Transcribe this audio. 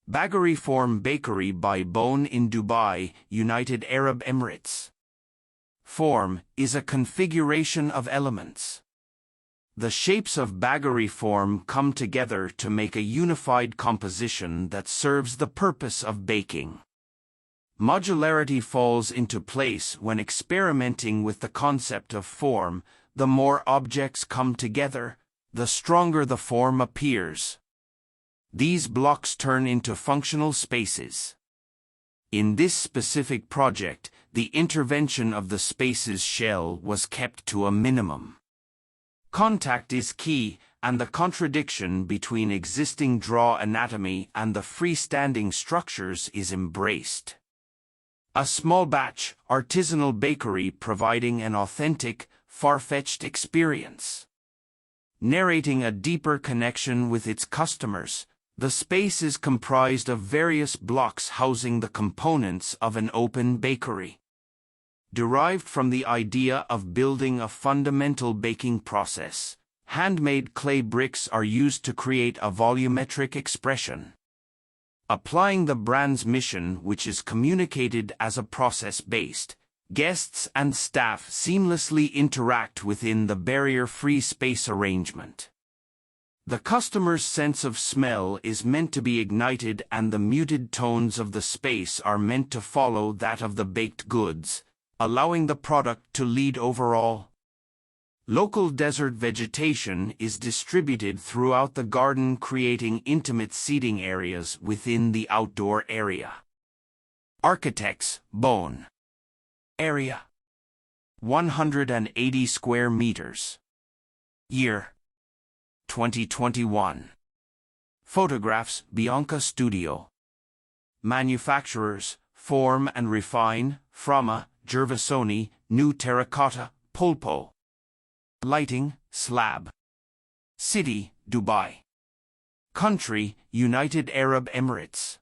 Bageri Form Bakery by Bone in Dubai, United Arab Emirates. Form is a configuration of elements. The shapes of Bageri form come together to make a unified composition that serves the purpose of baking. Modularity falls into place when experimenting with the concept of form. The more objects come together, the stronger the form appears. These blocks turn into functional spaces. In this specific project, the intervention of the space's shell was kept to a minimum. Contact is key, and the contradiction between existing draw anatomy and the freestanding structures is embraced. A small batch, artisanal bakery providing an authentic, far-fetched experience. Narrating a deeper connection with its customers, the space is comprised of various blocks housing the components of an open bakery. Derived from the idea of building a fundamental baking process, handmade clay bricks are used to create a volumetric expression. Applying the brand's mission, which is communicated as a process-based, guests and staff seamlessly interact within the barrier-free space arrangement. The customer's sense of smell is meant to be ignited, and the muted tones of the space are meant to follow that of the baked goods, allowing the product to lead overall. Local desert vegetation is distributed throughout the garden, creating intimate seating areas within the outdoor area. Architects, Bone. Area: 180 square meters. Year: 2021. Photographs: Bianca Studio. Manufacturers: Form and Refine, Frama, Gervasoni, New Terracotta, Pulpo. Lighting: PSLAB. City: Dubai. Country: United Arab Emirates.